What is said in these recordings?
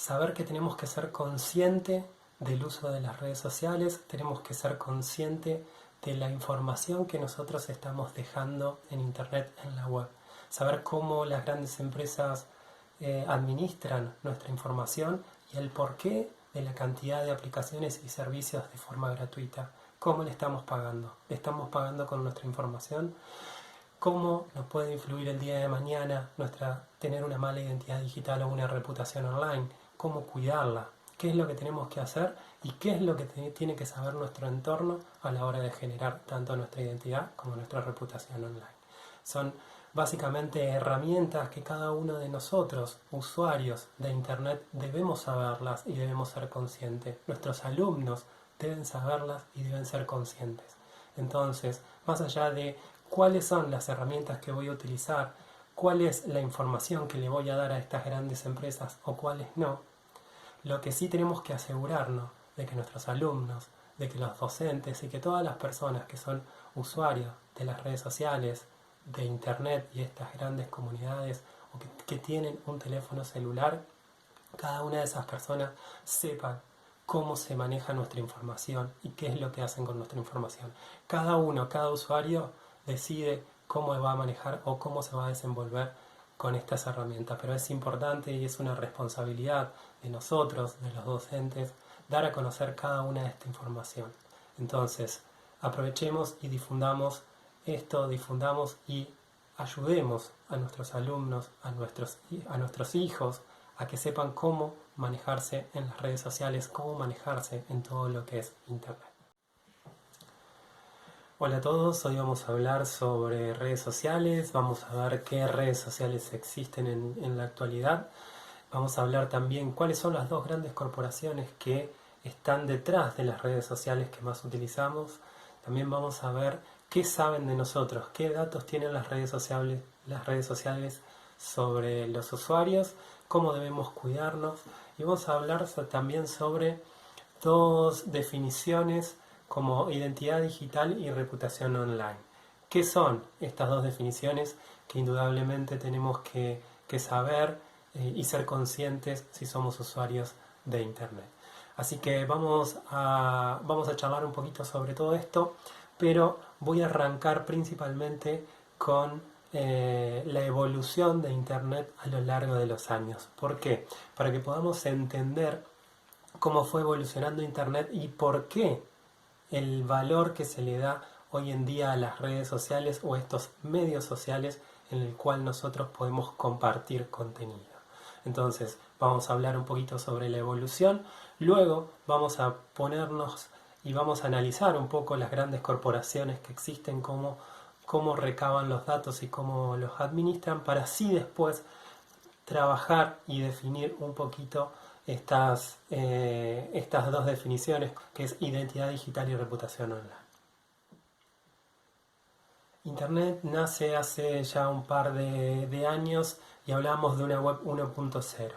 saber que tenemos que ser consciente del uso de las redes sociales, tenemos que ser consciente de la información que nosotros estamos dejando en internet, en la web. Saber cómo las grandes empresas administran nuestra información y el porqué de la cantidad de aplicaciones y servicios de forma gratuita. ¿Cómo le estamos pagando? ¿Le estamos pagando con nuestra información? ¿Cómo nos puede influir el día de mañana tener una mala identidad digital o una reputación online? ¿Cómo cuidarla? ¿Qué es lo que tenemos que hacer? ¿Y qué es lo que tiene que saber nuestro entorno a la hora de generar tanto nuestra identidad como nuestra reputación online? Son básicamente herramientas que cada uno de nosotros, usuarios de Internet, debemos saberlas y debemos ser conscientes. Nuestros alumnos deben saberlas y deben ser conscientes. Entonces, más allá de cuáles son las herramientas que voy a utilizar, cuál es la información que le voy a dar a estas grandes empresas o cuáles no, lo que sí tenemos que asegurarnos de que nuestros alumnos, de que los docentes y que todas las personas que son usuarios de las redes sociales, de internet y estas grandes comunidades o que tienen un teléfono celular, cada una de esas personas sepan cómo se maneja nuestra información y qué es lo que hacen con nuestra información. Cada usuario decide cómo va a manejar o cómo se va a desenvolver con estas herramientas, pero es importante y es una responsabilidad de nosotros, de los docentes, dar a conocer cada una de esta información. Entonces, aprovechemos y difundamos esto, difundamos y ayudemos a nuestros alumnos, a nuestros hijos, a que sepan cómo manejarse en las redes sociales, cómo manejarse en todo lo que es Internet. Hola a todos, hoy vamos a hablar sobre redes sociales, vamos a ver qué redes sociales existen en la actualidad. Vamos a hablar también cuáles son las dos grandes corporaciones que están detrás de las redes sociales que más utilizamos. También vamos a ver qué saben de nosotros, qué datos tienen las redes sociales sobre los usuarios, cómo debemos cuidarnos. Y vamos a hablar también sobre dos definiciones como identidad digital y reputación online. ¿Qué son estas dos definiciones que indudablemente tenemos que saber y ser conscientes si somos usuarios de Internet? Así que vamos a charlar un poquito sobre todo esto, pero voy a arrancar principalmente con la evolución de Internet a lo largo de los años. ¿Por qué? Para que podamos entender cómo fue evolucionando Internet y por qué el valor que se le da hoy en día a las redes sociales o estos medios sociales en el cual nosotros podemos compartir contenido. Entonces, vamos a hablar un poquito sobre la evolución, luego vamos a ponernos y vamos a analizar un poco las grandes corporaciones que existen, cómo recaban los datos y cómo los administran, para así después trabajar y definir un poquito estas dos definiciones, que es identidad digital y reputación online. Internet nace hace ya un par de años y hablamos de una web 1.0.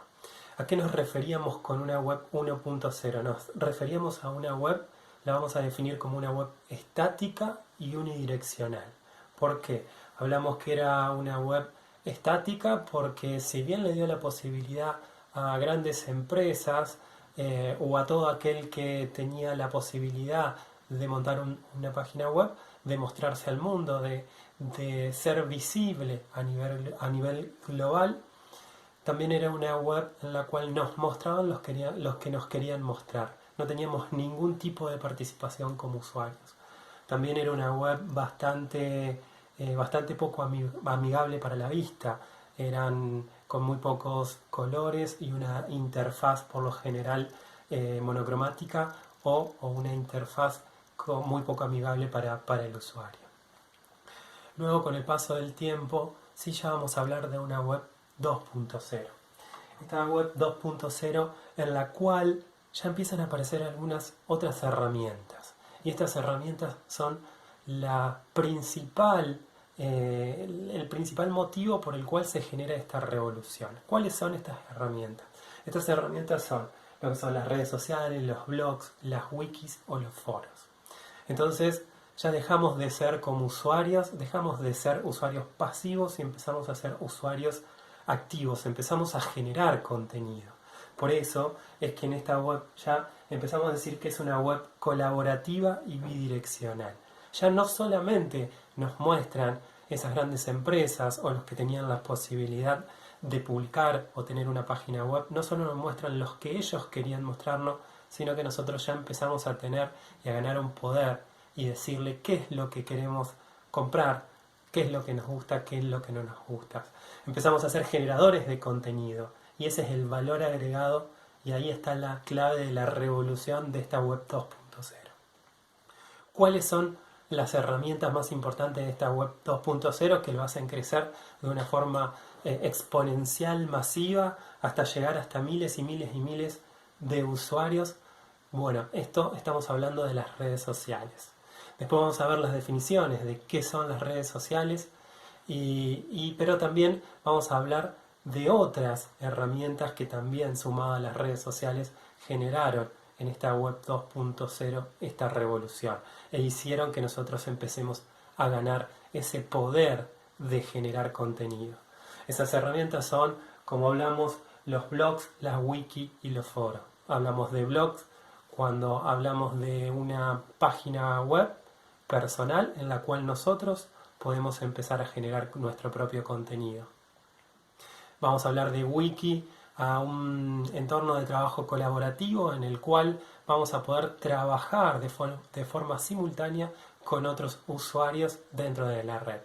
¿A qué nos referíamos con una web 1.0? Nos referíamos a una web, la vamos a definir como una web estática y unidireccional. ¿Por qué? Hablamos que era una web estática porque si bien le dio la posibilidad a grandes empresas o a todo aquel que tenía la posibilidad de montar una página web, de mostrarse al mundo, de ser visible a nivel global, también era una web en la cual nos mostraban los que nos querían mostrar. No teníamos ningún tipo de participación como usuarios. También era una web bastante poco amigable para la vista. Eran con muy pocos colores y una interfaz por lo general monocromática o una interfaz muy poco amigable para el usuario. Luego, con el paso del tiempo, sí ya vamos a hablar de una web 2.0. Esta web 2.0 en la cual ya empiezan a aparecer algunas otras herramientas. Y estas herramientas son el principal motivo por el cual se genera esta revolución. ¿Cuáles son estas herramientas? Estas herramientas son lo que son las redes sociales, los blogs, las wikis o los foros. Entonces ya dejamos de ser como usuarios, dejamos de ser usuarios pasivos y empezamos a ser usuarios activos, empezamos a generar contenido. Por eso es que en esta web ya empezamos a decir que es una web colaborativa y bidireccional. Ya no solamente nos muestran esas grandes empresas o los que tenían la posibilidad de publicar o tener una página web, no solo nos muestran los que ellos querían mostrarnos, sino que nosotros ya empezamos a tener y a ganar un poder y decirle qué es lo que queremos comprar, qué es lo que nos gusta, qué es lo que no nos gusta. Empezamos a ser generadores de contenido y ese es el valor agregado y ahí está la clave de la revolución de esta web 2.0. ¿Cuáles son las herramientas más importantes de esta web 2.0 que lo hacen crecer de una forma exponencial, masiva, hasta llegar hasta miles y miles y miles de usuarios? Bueno, esto estamos hablando de las redes sociales. Después vamos a ver las definiciones de qué son las redes sociales, pero también vamos a hablar de otras herramientas que también, sumadas a las redes sociales, generaron en esta web 2.0 esta revolución e hicieron que nosotros empecemos a ganar ese poder de generar contenido. Esas herramientas son, como hablamos, los blogs, las wiki y los foros. Hablamos de blogs cuando hablamos de una página web personal en la cual nosotros podemos empezar a generar nuestro propio contenido. Vamos a hablar de wiki, a un entorno de trabajo colaborativo en el cual vamos a poder trabajar de forma simultánea con otros usuarios dentro de la red.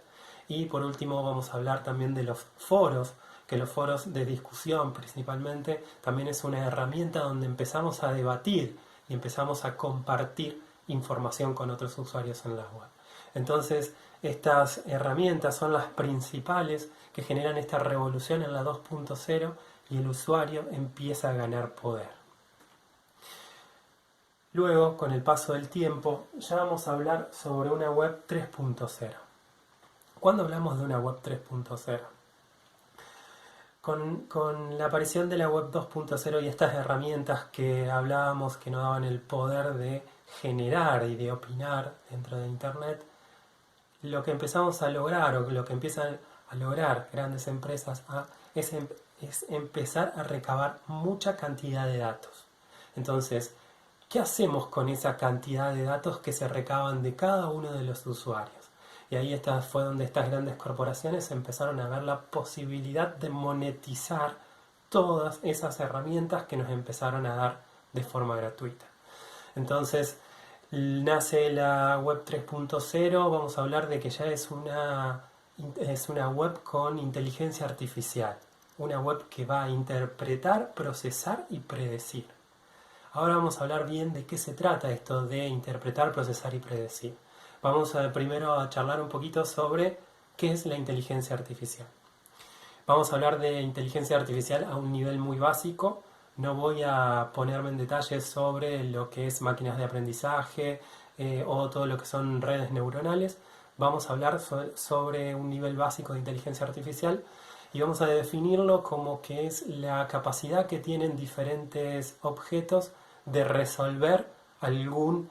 Y por último vamos a hablar también de los foros, que los foros de discusión principalmente también es una herramienta donde empezamos a debatir y empezamos a compartir información con otros usuarios en la web. Entonces, estas herramientas son las principales que generan esta revolución en la 2.0 y el usuario empieza a ganar poder. Luego, con el paso del tiempo, ya vamos a hablar sobre una web 3.0. ¿Cuándo hablamos de una web 3.0? Con la aparición de la web 2.0 y estas herramientas que hablábamos que nos daban el poder de generar y de opinar dentro de Internet, lo que empezamos a lograr o lo que empiezan a lograr grandes empresas es empezar a recabar mucha cantidad de datos. Entonces, ¿qué hacemos con esa cantidad de datos que se recaban de cada uno de los usuarios? Y ahí fue donde estas grandes corporaciones empezaron a ver la posibilidad de monetizar todas esas herramientas que nos empezaron a dar de forma gratuita. Entonces, nace la web 3.0, vamos a hablar de que ya es una web con inteligencia artificial, una web que va a interpretar, procesar y predecir. Ahora vamos a hablar bien de qué se trata esto de interpretar, procesar y predecir. Vamos primero a charlar un poquito sobre qué es la inteligencia artificial. Vamos a hablar de inteligencia artificial a un nivel muy básico. No voy a ponerme en detalles sobre lo que es máquinas de aprendizaje o todo lo que son redes neuronales. Vamos a hablar sobre un nivel básico de inteligencia artificial y vamos a definirlo como que es la capacidad que tienen diferentes objetos de resolver algún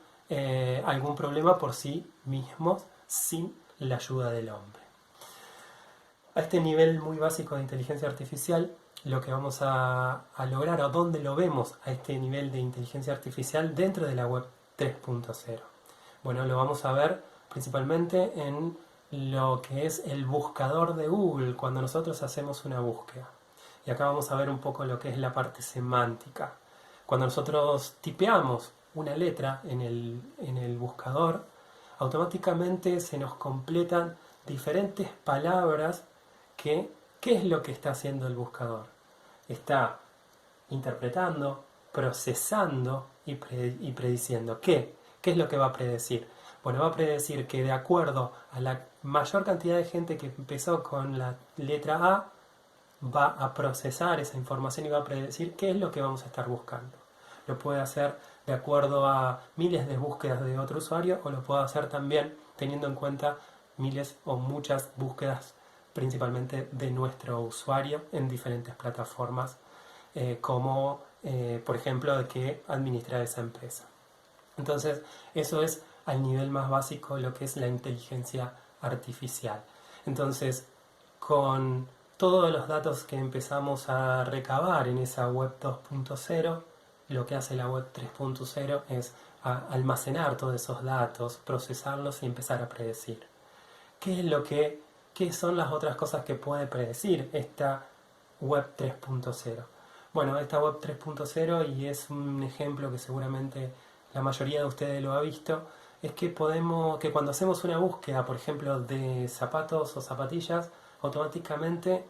problema por sí mismos sin la ayuda del hombre. A este nivel muy básico de inteligencia artificial, lo que vamos a lograr, o dónde lo vemos a este nivel de inteligencia artificial dentro de la web 3.0. Bueno, lo vamos a ver principalmente en lo que es el buscador de Google, cuando nosotros hacemos una búsqueda. Y acá vamos a ver un poco lo que es la parte semántica. Cuando nosotros tipeamos una letra en el buscador, automáticamente se nos completan diferentes palabras ¿qué es lo que está haciendo el buscador? Está interpretando, procesando y prediciendo. ¿Qué es lo que va a predecir? Bueno, va a predecir que de acuerdo a la mayor cantidad de gente que empezó con la letra A, va a procesar esa información y va a predecir qué es lo que vamos a estar buscando. Lo puede hacer de acuerdo a miles de búsquedas de otro usuario o lo puede hacer también teniendo en cuenta miles o muchas búsquedas principalmente de nuestro usuario en diferentes plataformas como por ejemplo de que administra esa empresa. Entonces eso es al nivel más básico lo que es la inteligencia artificial. Entonces con todos los datos que empezamos a recabar en esa web 2.0, lo que hace la web 3.0 es almacenar todos esos datos, procesarlos y empezar a predecir. ¿Qué son las otras cosas que puede predecir esta web 3.0? Bueno, esta web 3.0, y es un ejemplo que seguramente la mayoría de ustedes lo ha visto, es que cuando hacemos una búsqueda, por ejemplo, de zapatos o zapatillas, automáticamente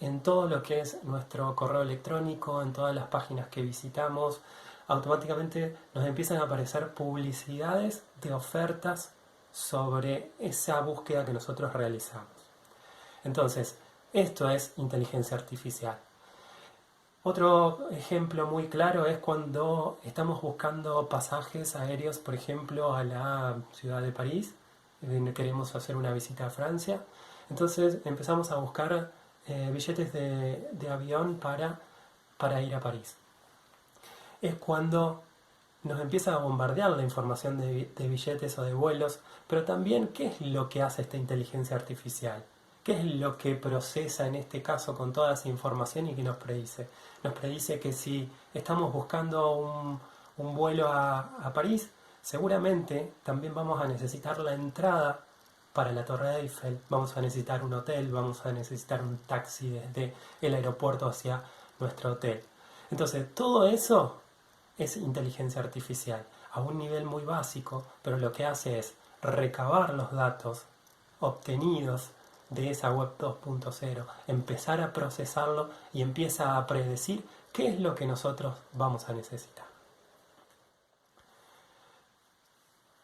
en todo lo que es nuestro correo electrónico, en todas las páginas que visitamos, automáticamente nos empiezan a aparecer publicidades de ofertas sobre esa búsqueda que nosotros realizamos. Entonces, esto es inteligencia artificial. Otro ejemplo muy claro es cuando estamos buscando pasajes aéreos, por ejemplo, a la ciudad de París, queremos hacer una visita a Francia, entonces empezamos a buscar billetes de avión para ir a París. Es cuando nos empieza a bombardear la información de billetes o de vuelos, pero también ¿qué es lo que hace esta inteligencia artificial? ¿Qué es lo que procesa en este caso con toda esa información y que nos predice? Nos predice que si estamos buscando un vuelo a París, seguramente también vamos a necesitar la entrada para la Torre Eiffel, vamos a necesitar un hotel, vamos a necesitar un taxi desde el aeropuerto hacia nuestro hotel. Entonces, todo eso es inteligencia artificial, a un nivel muy básico, pero lo que hace es recabar los datos obtenidos de esa web 2.0, empezar a procesarlo y empieza a predecir qué es lo que nosotros vamos a necesitar.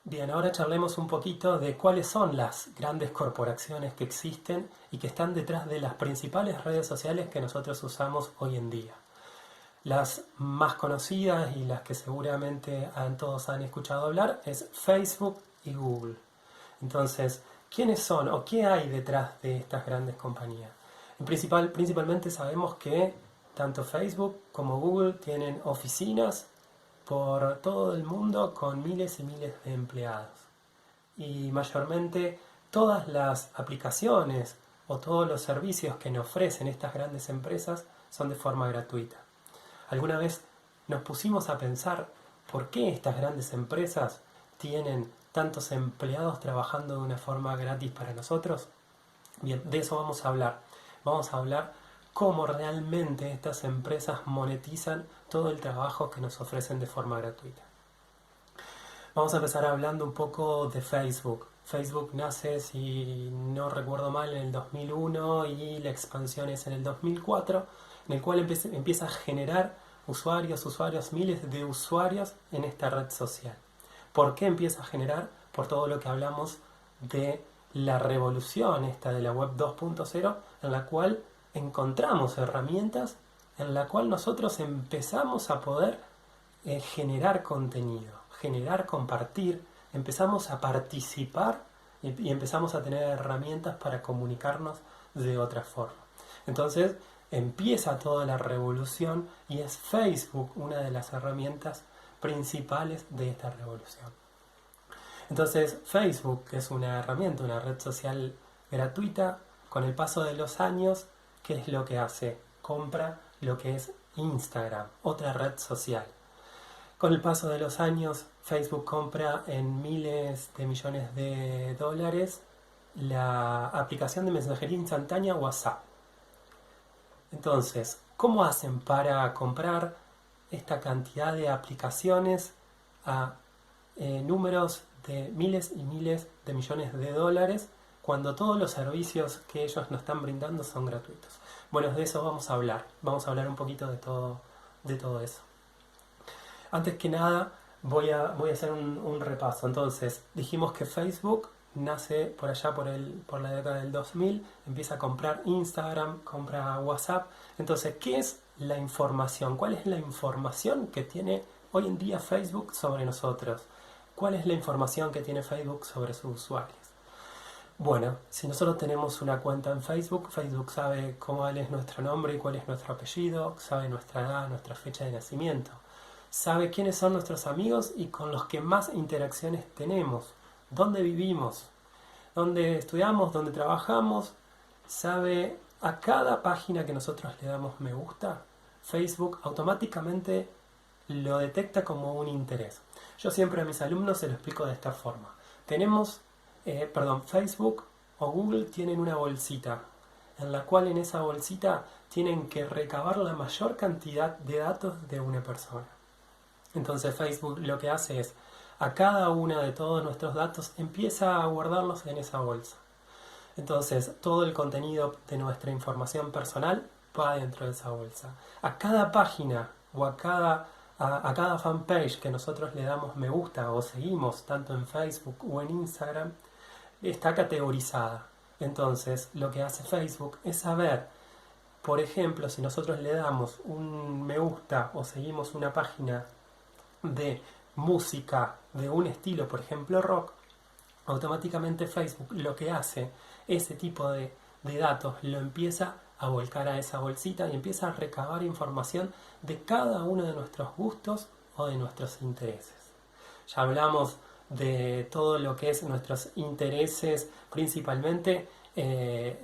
Bien, ahora charlemos un poquito de cuáles son las grandes corporaciones que existen y que están detrás de las principales redes sociales que nosotros usamos hoy en día. Las más conocidas y las que seguramente todos han escuchado hablar es Facebook y Google. Entonces, ¿quiénes son o qué hay detrás de estas grandes compañías? Principalmente sabemos que tanto Facebook como Google tienen oficinas por todo el mundo con miles y miles de empleados. Y mayormente todas las aplicaciones o todos los servicios que nos ofrecen estas grandes empresas son de forma gratuita. ¿Alguna vez nos pusimos a pensar por qué estas grandes empresas tienen tantos empleados trabajando de una forma gratis para nosotros? Bien, de eso vamos a hablar. Vamos a hablar cómo realmente estas empresas monetizan todo el trabajo que nos ofrecen de forma gratuita. Vamos a empezar hablando un poco de Facebook. Facebook nace, si no recuerdo mal, en el 2001 y la expansión es en el 2004, en el cual empieza a generar usuarios, miles de usuarios en esta red social. ¿Por qué empieza a generar? Por todo lo que hablamos de la revolución esta de la web 2.0, en la cual encontramos herramientas en la cual nosotros empezamos a poder generar contenido, compartir, empezamos a participar y empezamos a tener herramientas para comunicarnos de otra forma. Entonces empieza toda la revolución y es Facebook una de las herramientas principales de esta revolución. Entonces Facebook es una herramienta, una red social gratuita. Con el paso de los años, ¿qué es lo que hace? Compra lo que es Instagram, otra red social. Con el paso de los años, Facebook compra en miles de millones de dólares la aplicación de mensajería instantánea WhatsApp. Entonces, ¿cómo hacen para comprar esta cantidad de aplicaciones a números de miles y miles de millones de dólares cuando todos los servicios que ellos nos están brindando son gratuitos? Bueno, de eso vamos a hablar un poquito de todo eso. Antes que nada voy a hacer un repaso. Entonces, dijimos que Facebook nace por allá por la década del 2000, empieza a comprar Instagram, compra WhatsApp. Entonces, ¿qué es la información? ¿Cuál es la información que tiene hoy en día Facebook sobre nosotros? ¿Cuál es la información que tiene Facebook sobre sus usuarios? Bueno, si nosotros tenemos una cuenta en Facebook, Facebook sabe cuál es nuestro nombre y cuál es nuestro apellido, sabe nuestra edad, nuestra fecha de nacimiento, sabe quiénes son nuestros amigos y con los que más interacciones tenemos, dónde vivimos, dónde estudiamos, dónde trabajamos, sabe A cada página que nosotros le damos me gusta, Facebook automáticamente lo detecta como un interés. Yo siempre a mis alumnos se lo explico de esta forma. Facebook o Google tienen una bolsita, en la cual en esa bolsita tienen que recabar la mayor cantidad de datos de una persona. Entonces Facebook lo que hace es, a cada una de todos nuestros datos empieza a guardarlos en esa bolsa. Entonces todo el contenido de nuestra información personal va dentro de esa bolsa. A cada página o a cada fanpage que nosotros le damos me gusta o seguimos, tanto en Facebook o en Instagram, está categorizada. Entonces lo que hace Facebook es saber, por ejemplo, si nosotros le damos un me gusta o seguimos una página de música de un estilo, por ejemplo rock, automáticamente Facebook lo que hace, ese tipo de datos lo empieza a volcar a esa bolsita y empieza a recabar información de cada uno de nuestros gustos o de nuestros intereses. Ya hablamos de todo lo que es nuestros intereses principalmente,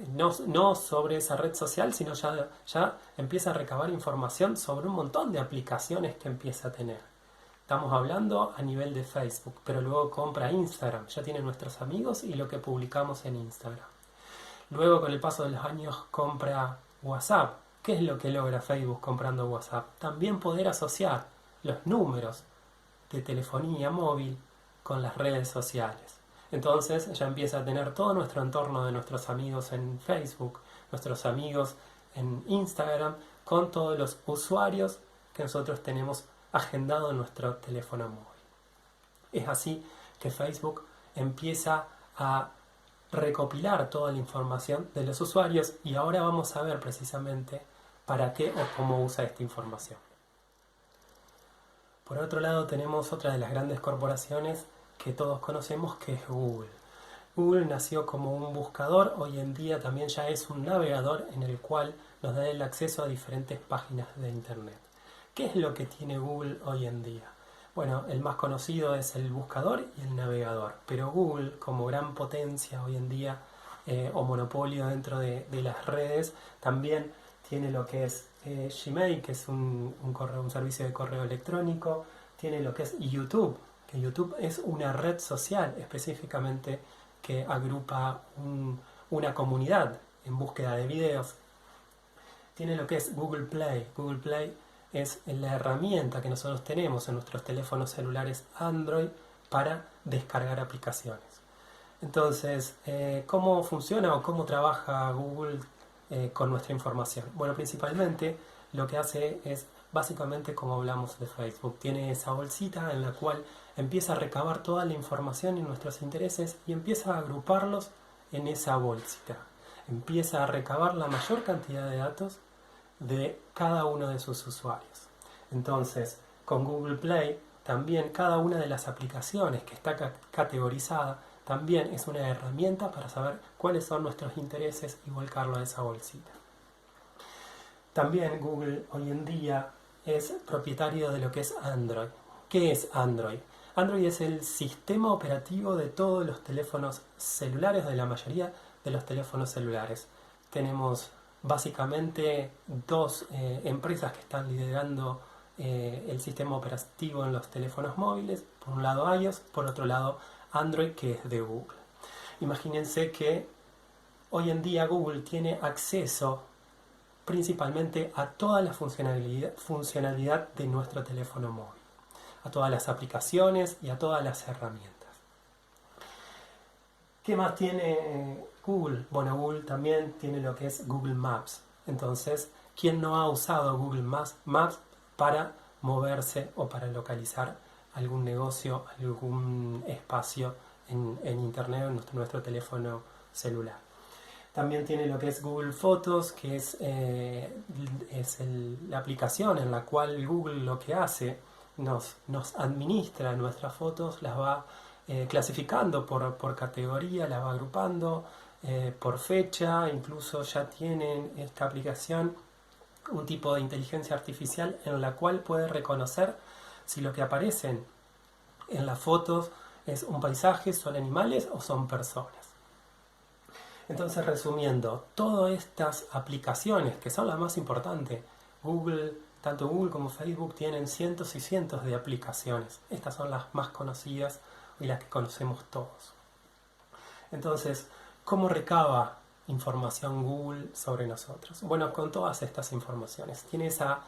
no sobre esa red social, sino ya empieza a recabar información sobre un montón de aplicaciones que empieza a tener. Estamos hablando a nivel de Facebook, pero luego compra Instagram, ya tiene nuestros amigos y lo que publicamos en Instagram. Luego con el paso de los años compra WhatsApp. ¿Qué es lo que logra Facebook comprando WhatsApp? También poder asociar los números de telefonía móvil con las redes sociales. Entonces ya empieza a tener todo nuestro entorno de nuestros amigos en Facebook, nuestros amigos en Instagram, con todos los usuarios que nosotros tenemos agendado en nuestro teléfono móvil. Es así que Facebook empieza a recopilar toda la información de los usuarios y ahora vamos a ver precisamente para qué o cómo usa esta información. Por otro lado tenemos otra de las grandes corporaciones que todos conocemos, que es Google. Google nació como un buscador, hoy en día también ya es un navegador en el cual nos da el acceso a diferentes páginas de internet. ¿Qué es lo que tiene Google hoy en día? Bueno, el más conocido es el buscador y el navegador, pero Google, como gran potencia hoy en día o monopolio dentro de las redes, también tiene lo que es Gmail, que es un servicio de correo electrónico, tiene lo que es YouTube, que YouTube es una red social específicamente que agrupa una comunidad en búsqueda de videos. Tiene lo que es Google Play. Google Play es la herramienta que nosotros tenemos en nuestros teléfonos celulares Android para descargar aplicaciones. Entonces, ¿cómo funciona o cómo trabaja Google con nuestra información? Bueno, principalmente lo que hace es básicamente como hablamos de Facebook. Tiene esa bolsita en la cual empieza a recabar toda la información y nuestros intereses y empieza a agruparlos en esa bolsita. Empieza a recabar la mayor cantidad de datos de cada uno de sus usuarios. Entonces, con Google Play, también cada una de las aplicaciones que está categorizada también es una herramienta para saber cuáles son nuestros intereses y volcarlo a esa bolsita. También Google hoy en día es propietario de lo que es Android. ¿Qué es Android? Android es el sistema operativo de todos los teléfonos celulares, de la mayoría de los teléfonos celulares. Tenemos básicamente dos empresas que están liderando el sistema operativo en los teléfonos móviles. Por un lado iOS, por otro lado Android, que es de Google. Imagínense que hoy en día Google tiene acceso principalmente a toda la funcionalidad de nuestro teléfono móvil, a todas las aplicaciones y a todas las herramientas. ¿Qué más tiene Google? Bueno, Google también tiene lo que es Google Maps. Entonces, ¿quién no ha usado Google Maps para moverse o para localizar algún negocio, algún espacio en Internet o en nuestro teléfono celular? También tiene lo que es Google Fotos, que es la aplicación en la cual Google lo que hace, nos administra nuestras fotos, las va clasificando por categoría, las va agrupando por fecha. Incluso ya tienen esta aplicación un tipo de inteligencia artificial en la cual puede reconocer si lo que aparecen en las fotos es un paisaje, son animales o son personas. Entonces, resumiendo, todas estas aplicaciones, que son las más importantes, tanto Google como Facebook tienen cientos y cientos de aplicaciones. Estas son las más conocidas y las que conocemos todos. Entonces, ¿cómo recaba información Google sobre nosotros? Bueno, con todas estas informaciones. Tiene esa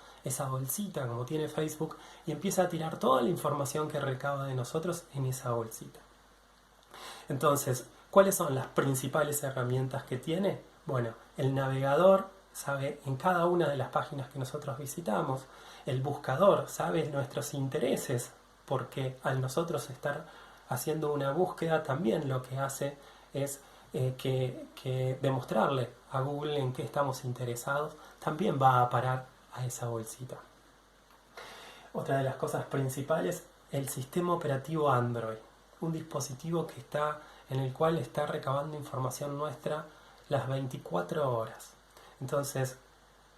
bolsita como tiene Facebook y empieza a tirar toda la información que recaba de nosotros en esa bolsita. Entonces, ¿cuáles son las principales herramientas que tiene? Bueno, el navegador sabe en cada una de las páginas que nosotros visitamos. El buscador sabe nuestros intereses, porque al nosotros estar haciendo una búsqueda también lo que hace es que demostrarle a Google en qué estamos interesados, también va a parar a esa bolsita. Otra de las cosas principales, el sistema operativo Android, un dispositivo en el cual está recabando información nuestra las 24 horas. Entonces,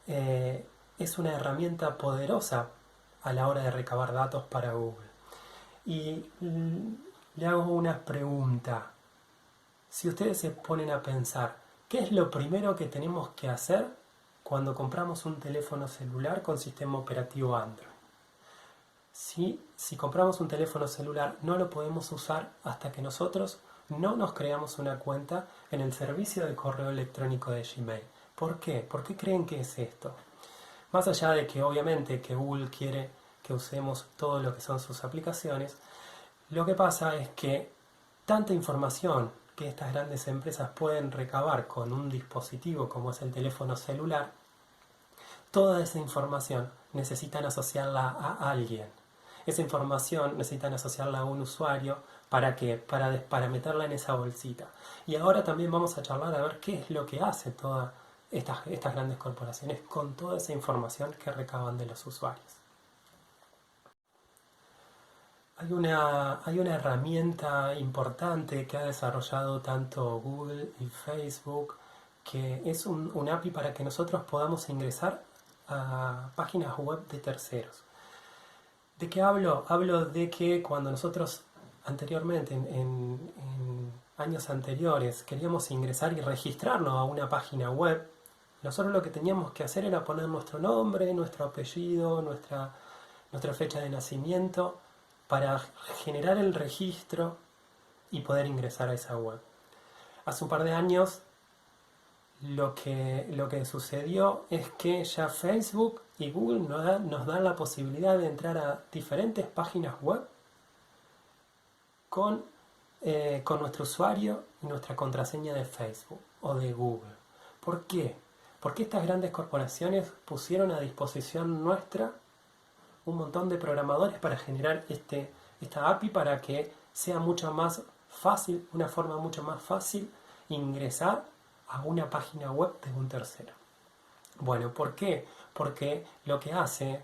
es una herramienta poderosa a la hora de recabar datos para Google. Y le hago una pregunta. Si ustedes se ponen a pensar, ¿qué es lo primero que tenemos que hacer cuando compramos un teléfono celular con sistema operativo Android? Si compramos un teléfono celular, no lo podemos usar hasta que nosotros no nos creamos una cuenta en el servicio de correo electrónico de Gmail. ¿Por qué? ¿Por qué creen que es esto? Más allá de que obviamente que Google quiere que usemos todo lo que son sus aplicaciones, lo que pasa es que tanta información que estas grandes empresas pueden recabar con un dispositivo como es el teléfono celular, toda esa información necesitan asociarla a alguien. Esa información necesitan asociarla a un usuario. ¿Para qué? Para meterla en esa bolsita. Y ahora también vamos a charlar a ver qué es lo que hace todas estas grandes corporaciones con toda esa información que recaban de los usuarios. Hay una herramienta importante que ha desarrollado tanto Google y Facebook, que es un API para que nosotros podamos ingresar a páginas web de terceros. ¿De qué hablo? Hablo de que cuando nosotros anteriormente, en años anteriores, queríamos ingresar y registrarnos a una página web, nosotros lo que teníamos que hacer era poner nuestro nombre, nuestro apellido, nuestra fecha de nacimiento, para generar el registro y poder ingresar a esa web. Hace un par de años lo que sucedió es que ya Facebook y Google nos dan la posibilidad de entrar a diferentes páginas web con nuestro usuario y nuestra contraseña de Facebook o de Google. ¿Por qué? Porque estas grandes corporaciones pusieron a disposición nuestra un montón de programadores para generar esta API para que sea mucho más fácil, una forma mucho más fácil ingresar a una página web de un tercero. Bueno, ¿por qué? Porque lo que hace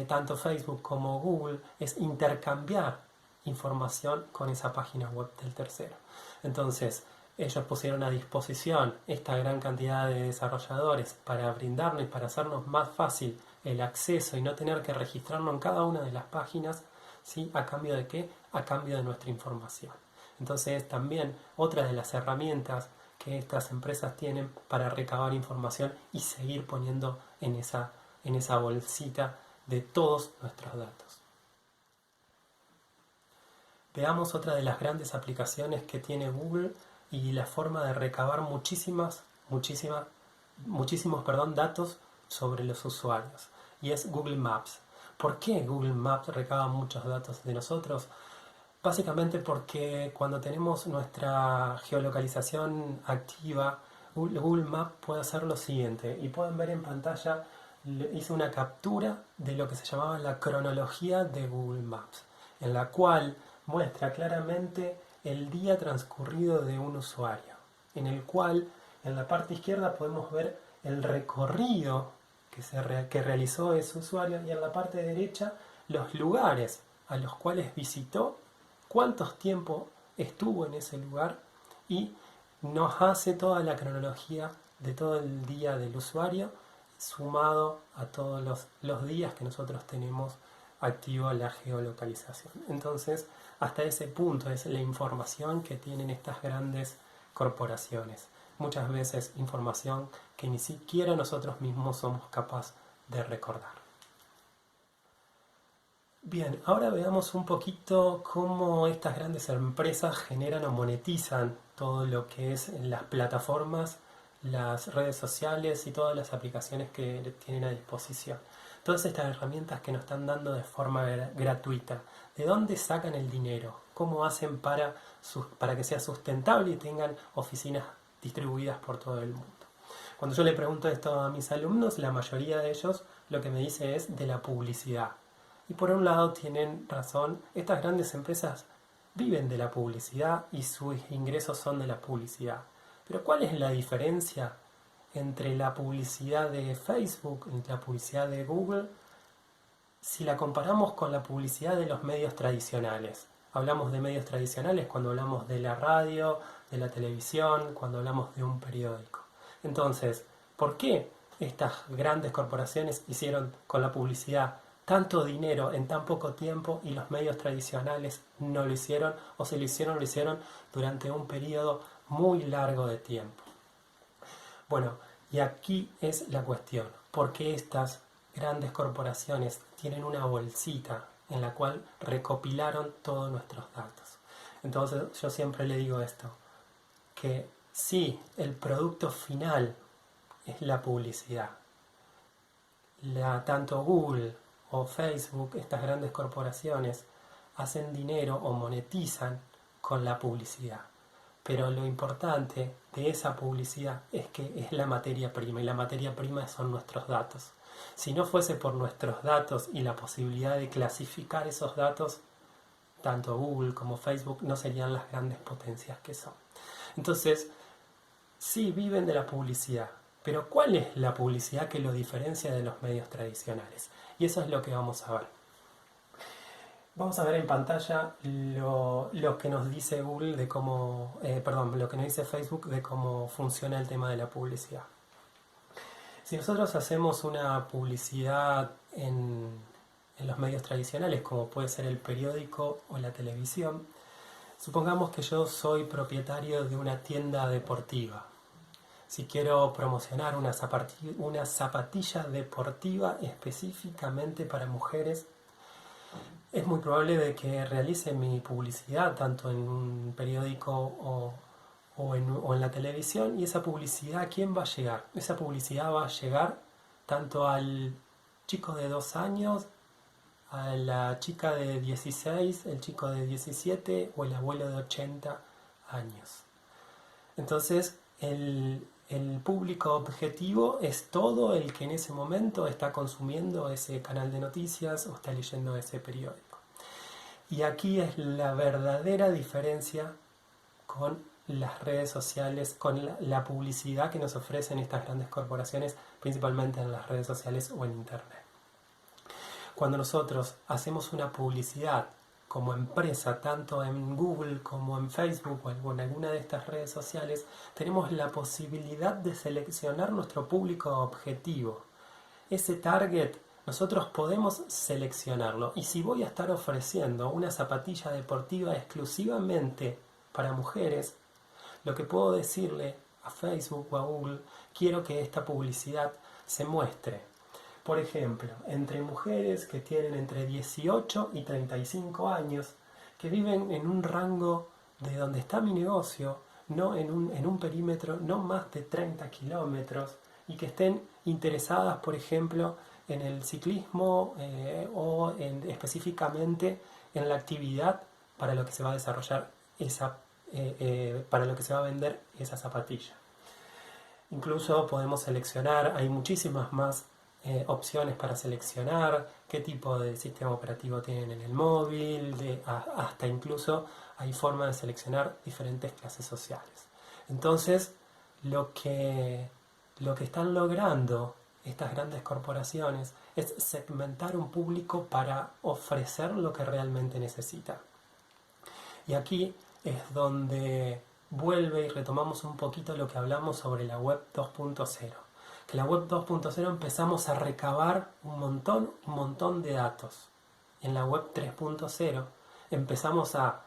tanto Facebook como Google es intercambiar información con esa página web del tercero. Entonces, ellos pusieron a disposición esta gran cantidad de desarrolladores para brindarnos y para hacernos más fácil el acceso y no tener que registrarnos en cada una de las páginas, ¿sí? ¿A cambio de qué? A cambio de nuestra información. Entonces, también otra de las herramientas que estas empresas tienen para recabar información y seguir poniendo en esa bolsita de todos nuestros datos. Veamos otra de las grandes aplicaciones que tiene Google y la forma de recabar muchísimos datos sobre los usuarios. Y es Google Maps. ¿Por qué Google Maps recaba muchos datos de nosotros? Básicamente porque cuando tenemos nuestra geolocalización activa, Google Maps puede hacer lo siguiente. Y pueden ver en pantalla, hice una captura de lo que se llamaba la cronología de Google Maps, en la cual muestra claramente el día transcurrido de un usuario, en el cual en la parte izquierda podemos ver el recorrido que realizó ese usuario y en la parte derecha los lugares a los cuales visitó, cuántos tiempo estuvo en ese lugar y nos hace toda la cronología de todo el día del usuario sumado a todos los días que nosotros tenemos activo la geolocalización. Entonces, hasta ese punto es la información que tienen estas grandes corporaciones. Muchas veces información que ni siquiera nosotros mismos somos capaces de recordar. Bien, ahora veamos un poquito cómo estas grandes empresas generan o monetizan todo lo que es las plataformas, las redes sociales y todas las aplicaciones que tienen a disposición. Todas estas herramientas que nos están dando de forma gratuita. ¿De dónde sacan el dinero? ¿Cómo hacen para que sea sustentable y tengan oficinas distribuidas por todo el mundo? Cuando yo le pregunto esto a mis alumnos, la mayoría de ellos lo que me dice es de la publicidad. Y por un lado tienen razón, estas grandes empresas viven de la publicidad y sus ingresos son de la publicidad. Pero ¿cuál es la diferencia entre la publicidad de Facebook y la publicidad de Google si la comparamos con la publicidad de los medios tradicionales? Hablamos de medios tradicionales cuando hablamos de la radio, de la televisión, cuando hablamos de un periódico. Entonces, ¿por qué estas grandes corporaciones hicieron con la publicidad tanto dinero en tan poco tiempo y los medios tradicionales no lo hicieron, o si lo hicieron durante un periodo muy largo de tiempo? Bueno, y aquí es la cuestión, ¿por qué estas grandes corporaciones tienen una bolsita en la cual recopilaron todos nuestros datos? Entonces yo siempre le digo esto, que sí, el producto final es la publicidad. Tanto Google o Facebook, estas grandes corporaciones, hacen dinero o monetizan con la publicidad. Pero lo importante de esa publicidad es que es la materia prima, y la materia prima son nuestros datos. Si no fuese por nuestros datos y la posibilidad de clasificar esos datos, tanto Google como Facebook no serían las grandes potencias que son. Entonces, sí viven de la publicidad, pero ¿cuál es la publicidad que lo diferencia de los medios tradicionales? Y eso es lo que vamos a ver. Vamos a ver en pantalla lo que nos dice Google de cómo, lo que nos dice Facebook de cómo funciona el tema de la publicidad. Si nosotros hacemos una publicidad en los medios tradicionales, como puede ser el periódico o la televisión, supongamos que yo soy propietario de una tienda deportiva. Si quiero promocionar una zapatilla deportiva específicamente para mujeres, es muy probable de que realice mi publicidad tanto en un periódico o en la televisión. Y esa publicidad, ¿a quién va a llegar? Esa publicidad va a llegar tanto al chico de 2 años, a la chica de 16, el chico de 17 o el abuelo de 80 años. Entonces, el público objetivo es todo el que en ese momento está consumiendo ese canal de noticias o está leyendo ese periódico. Y aquí es la verdadera diferencia con las redes sociales, con la publicidad que nos ofrecen estas grandes corporaciones, principalmente en las redes sociales o en Internet. Cuando nosotros hacemos una publicidad como empresa, tanto en Google como en Facebook o en alguna de estas redes sociales, tenemos la posibilidad de seleccionar nuestro público objetivo. Ese target nosotros podemos seleccionarlo. Y si voy a estar ofreciendo una zapatilla deportiva exclusivamente para mujeres, lo que puedo decirle a Facebook o a Google, quiero que esta publicidad se muestre, por ejemplo, entre mujeres que tienen entre 18 y 35 años, que viven en un rango de donde está mi negocio, no en un perímetro no más de 30 kilómetros, y que estén interesadas, por ejemplo, en el ciclismo o específicamente en la actividad para lo que se va a desarrollar para lo que se va a vender esa zapatilla. Incluso podemos seleccionar, hay muchísimas más opciones para seleccionar qué tipo de sistema operativo tienen en el móvil, hasta incluso hay forma de seleccionar diferentes clases sociales. Entonces, lo que están logrando estas grandes corporaciones es segmentar un público para ofrecer lo que realmente necesita. Y aquí es donde vuelve y retomamos un poquito lo que hablamos sobre la web 2.0. Que la web 2.0 empezamos a recabar un montón de datos. En la web 3.0 empezamos a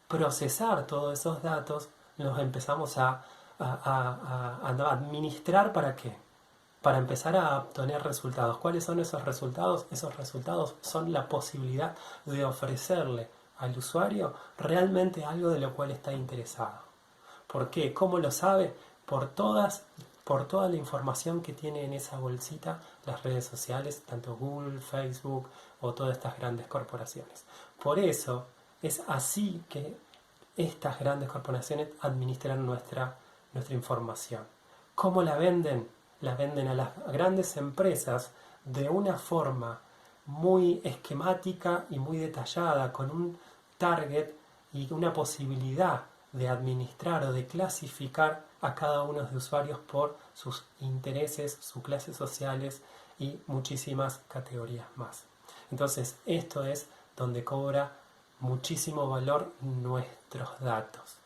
procesar todos esos datos nos empezamos a administrar. ¿Para qué? Para empezar a obtener resultados. ¿Cuáles son esos resultados? Esos resultados son la posibilidad de ofrecerle al usuario realmente algo de lo cual está interesado. ¿Por qué? ¿Cómo lo sabe? Por toda la información que tiene en esa bolsita las redes sociales, tanto Google, Facebook o todas estas grandes corporaciones. Por eso es así que estas grandes corporaciones administran nuestra información. ¿Cómo la venden? La venden a las grandes empresas de una forma muy esquemática y muy detallada, con un target y una posibilidad de administrar o de clasificar a cada uno de los usuarios por sus intereses, sus clases sociales y muchísimas categorías más. Entonces, esto es donde cobra muchísimo valor nuestros datos.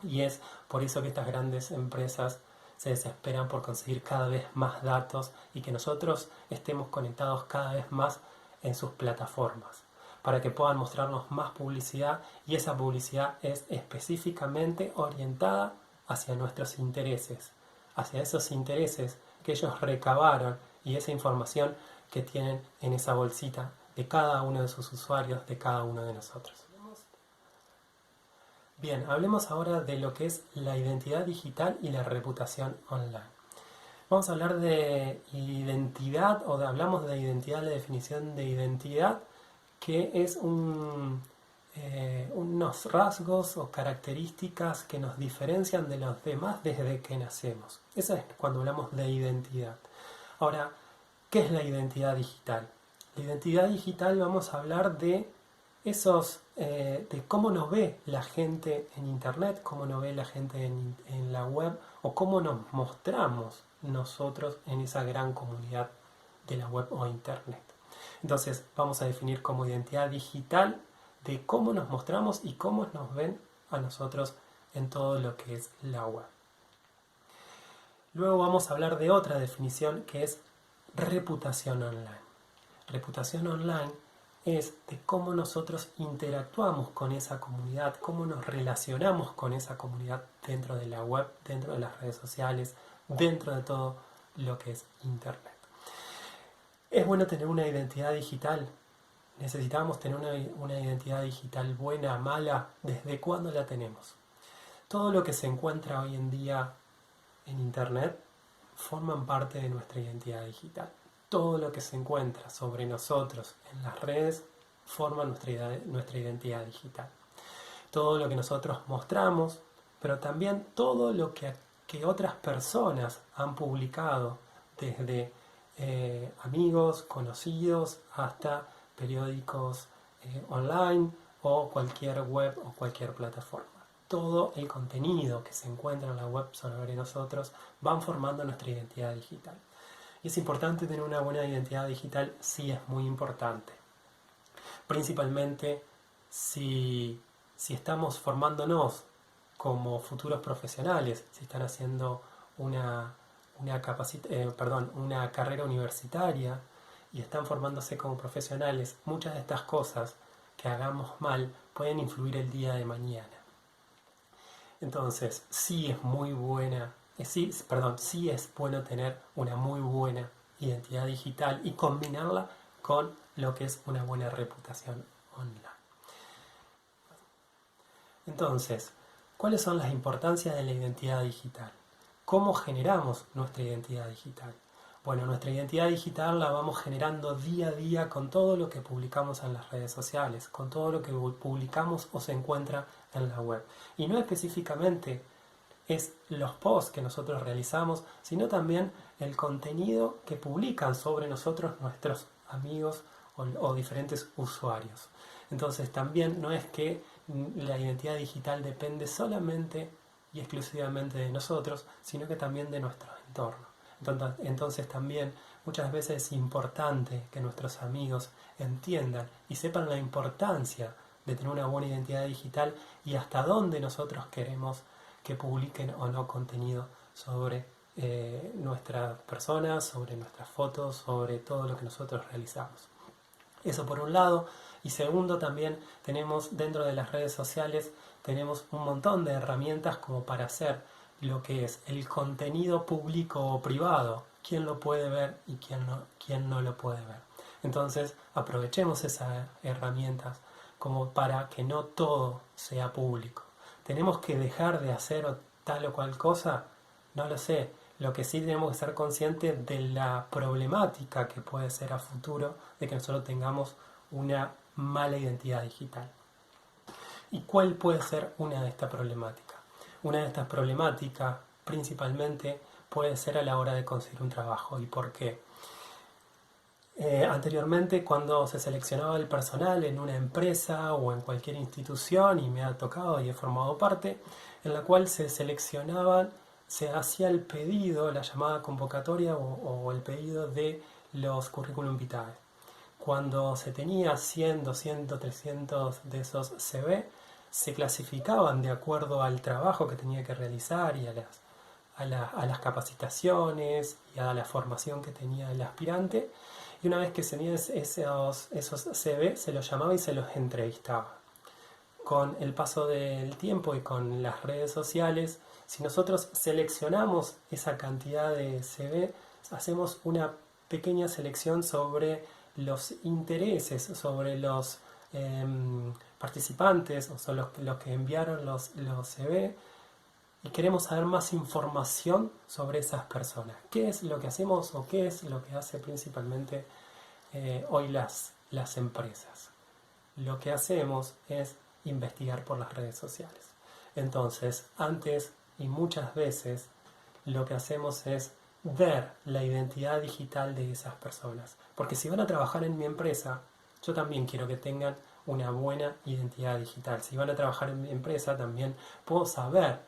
Y es por eso que estas grandes empresas se desesperan por conseguir cada vez más datos y que nosotros estemos conectados cada vez más en sus plataformas, para que puedan mostrarnos más publicidad, y esa publicidad es específicamente orientada hacia nuestros intereses, hacia esos intereses que ellos recabaron y esa información que tienen en esa bolsita de cada uno de sus usuarios, de cada uno de nosotros. Bien, hablemos ahora de lo que es la identidad digital y la reputación online. Vamos a hablar de identidad, hablamos de identidad, la definición de identidad, que es unos rasgos o características que nos diferencian de los demás desde que nacemos. Eso es cuando hablamos de identidad. Ahora, ¿qué es la identidad digital? La identidad digital, vamos a hablar de de cómo nos ve la gente en internet, cómo nos ve la gente en la web, o cómo nos mostramos nosotros en esa gran comunidad de la web o internet. Entonces vamos a definir como identidad digital de cómo nos mostramos y cómo nos ven a nosotros en todo lo que es la web. Luego vamos a hablar de otra definición, que es reputación online. Reputación online es de cómo nosotros interactuamos con esa comunidad, cómo nos relacionamos con esa comunidad dentro de la web, dentro de las redes sociales, dentro de todo lo que es internet. Es bueno tener una identidad digital. Necesitamos tener una identidad digital buena, mala. ¿Desde cuándo la tenemos? Todo lo que se encuentra hoy en día en internet forman parte de nuestra identidad digital. Todo lo que se encuentra sobre nosotros en las redes forma nuestra identidad digital. Todo lo que nosotros mostramos, pero también todo lo que otras personas han publicado, desde amigos, conocidos, hasta periódicos online o cualquier web o cualquier plataforma. Todo el contenido que se encuentra en la web sobre nosotros van formando nuestra identidad digital. Y es importante tener una buena identidad digital, sí, es muy importante. Principalmente si estamos formándonos como futuros profesionales, si están haciendo una carrera universitaria y están formándose como profesionales, muchas de estas cosas que hagamos mal pueden influir el día de mañana. Entonces, sí es bueno tener una muy buena identidad digital y combinarla con lo que es una buena reputación online. Entonces, ¿cuáles son las importancias de la identidad digital? ¿Cómo generamos nuestra identidad digital? Bueno, nuestra identidad digital la vamos generando día a día con todo lo que publicamos en las redes sociales, con todo lo que publicamos o se encuentra en la web. Y no específicamente es los posts que nosotros realizamos, sino también el contenido que publican sobre nosotros nuestros amigos o diferentes usuarios. Entonces también no es que la identidad digital depende solamente y exclusivamente de nosotros, sino que también de nuestro entorno. Entonces también muchas veces es importante que nuestros amigos entiendan y sepan la importancia de tener una buena identidad digital y hasta dónde nosotros queremos que publiquen o no contenido sobre nuestras personas, sobre nuestras fotos, sobre todo lo que nosotros realizamos. Eso por un lado. Y segundo, también tenemos dentro de las redes sociales tenemos un montón de herramientas como para hacer lo que es el contenido público o privado, quién lo puede ver y quién no lo puede ver. Entonces aprovechemos esas herramientas como para que no todo sea público. ¿Tenemos que dejar de hacer tal o cual cosa? No lo sé. Lo que sí tenemos que ser conscientes de la problemática que puede ser a futuro de que nosotros tengamos una mala identidad digital. ¿Y cuál puede ser una de estas problemáticas? Una de estas problemáticas principalmente puede ser a la hora de conseguir un trabajo. ¿Y por qué? Anteriormente, cuando se seleccionaba el personal en una empresa o en cualquier institución, y me ha tocado y he formado parte, en la cual se seleccionaban, se hacía el pedido, la llamada convocatoria o el pedido de los currículum vitae. Cuando se tenía 100, 200, 300 de esos CV, se clasificaban de acuerdo al trabajo que tenía que realizar y a las capacitaciones y a la formación que tenía el aspirante. Y una vez que se tenían esos CV, se los llamaba y se los entrevistaba. Con el paso del tiempo y con las redes sociales, si nosotros seleccionamos esa cantidad de CV, hacemos una pequeña selección sobre los intereses, sobre los participantes, o son los que enviaron los CV, y queremos saber más información sobre esas personas. ¿Qué es lo que hacemos o qué es lo que hace principalmente hoy las empresas? Lo que hacemos es investigar por las redes sociales. Entonces, antes y muchas veces, lo que hacemos es ver la identidad digital de esas personas. Porque si van a trabajar en mi empresa, yo también quiero que tengan una buena identidad digital. Si van a trabajar en mi empresa, también puedo saber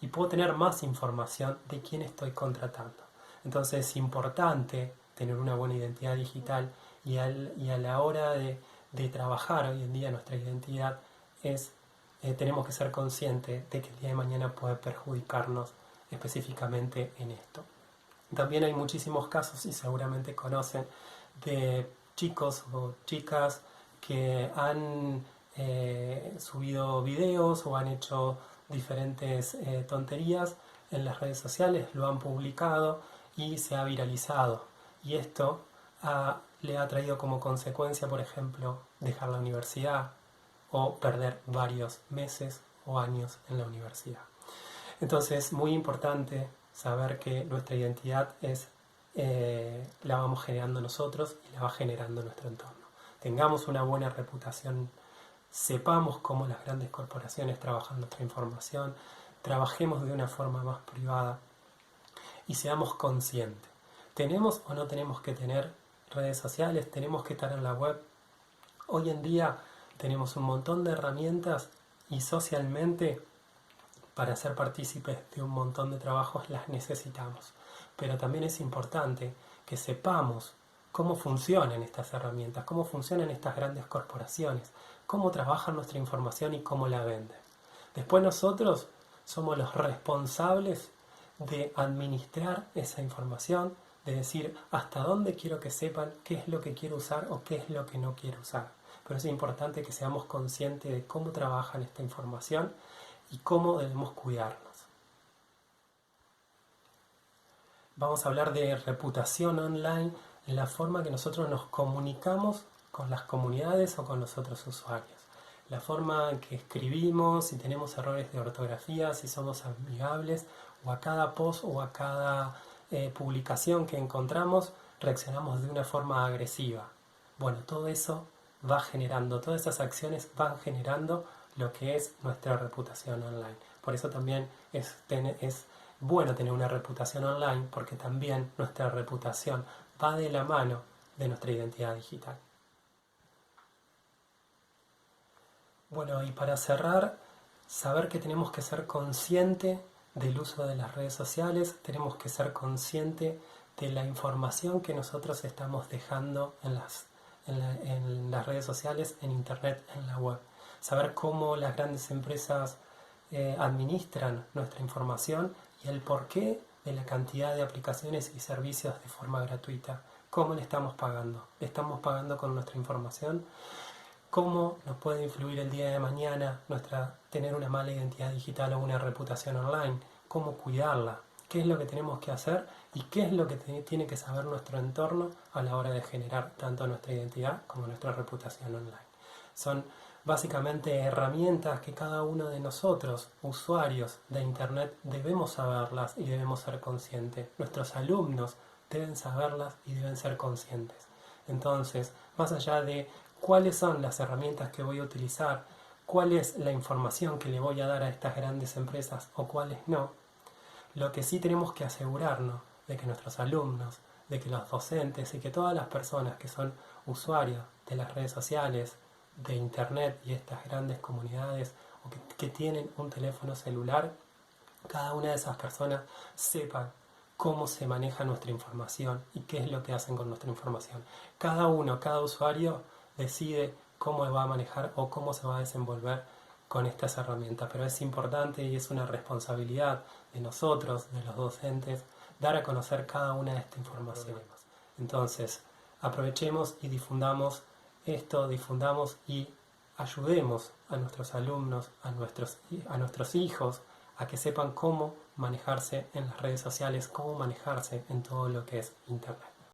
y puedo tener más información de quién estoy contratando. Entonces es importante tener una buena identidad digital y a la hora de trabajar hoy en día nuestra identidad tenemos que ser conscientes de que el día de mañana puede perjudicarnos específicamente en esto. También hay muchísimos casos, y seguramente conocen, de chicos o chicas que han subido videos o han hecho diferentes tonterías en las redes sociales, lo han publicado y se ha viralizado. Y esto le ha traído como consecuencia, por ejemplo, dejar la universidad o perder varios meses o años en la universidad. Entonces es muy importante saber que nuestra identidad la vamos generando nosotros y la va generando nuestro entorno. Tengamos una buena reputación, sepamos cómo las grandes corporaciones trabajan nuestra información, trabajemos de una forma más privada y seamos conscientes. ¿Tenemos o no tenemos que tener redes sociales? ¿Tenemos que estar en la web? Hoy en día tenemos un montón de herramientas y socialmente para ser partícipes de un montón de trabajos las necesitamos. Pero también es importante que sepamos cómo funcionan estas herramientas, cómo funcionan estas grandes corporaciones, cómo trabajan nuestra información y cómo la venden. Después nosotros somos los responsables de administrar esa información, de decir hasta dónde quiero que sepan qué es lo que quiero usar o qué es lo que no quiero usar. Pero es importante que seamos conscientes de cómo trabajan esta información y cómo debemos cuidarnos. Vamos a hablar de reputación online en la forma que nosotros nos comunicamos con las comunidades o con los otros usuarios. La forma en que escribimos, si tenemos errores de ortografía, si somos amigables, o a cada post o a cada publicación que encontramos, reaccionamos de una forma agresiva. Bueno, todo eso va generando, todas esas acciones van generando lo que es nuestra reputación online. Por eso también es bueno tener una reputación online, porque también nuestra reputación va de la mano de nuestra identidad digital. Bueno, y para cerrar, saber que tenemos que ser conscientes del uso de las redes sociales, tenemos que ser conscientes de la información que nosotros estamos dejando en las redes sociales, en internet, en la web. Saber cómo las grandes empresas administran nuestra información y el porqué de la cantidad de aplicaciones y servicios de forma gratuita. ¿Cómo le estamos pagando? ¿Le estamos pagando con nuestra información? cómo nos puede influir el día de mañana tener una mala identidad digital o una reputación online, cómo cuidarla, qué es lo que tenemos que hacer y qué es lo que tiene que saber nuestro entorno a la hora de generar tanto nuestra identidad como nuestra reputación online. Son básicamente herramientas que cada uno de nosotros, usuarios de Internet, debemos saberlas y debemos ser conscientes. Nuestros alumnos deben saberlas y deben ser conscientes. Entonces, más allá de cuáles son las herramientas que voy a utilizar, cuál es la información que le voy a dar a estas grandes empresas o cuáles no, lo que sí tenemos que asegurarnos de que nuestros alumnos, de que los docentes y que todas las personas que son usuarios de las redes sociales, de Internet y estas grandes comunidades o que tienen un teléfono celular, cada una de esas personas sepan cómo se maneja nuestra información y qué es lo que hacen con nuestra información. Cada usuario decide cómo va a manejar o cómo se va a desenvolver con estas herramientas, pero es importante y es una responsabilidad de nosotros, de los docentes, dar a conocer cada una de estas informaciones. Entonces, aprovechemos y difundamos esto, difundamos y ayudemos a nuestros alumnos, a nuestros hijos, a que sepan cómo manejarse en las redes sociales, cómo manejarse en todo lo que es Internet.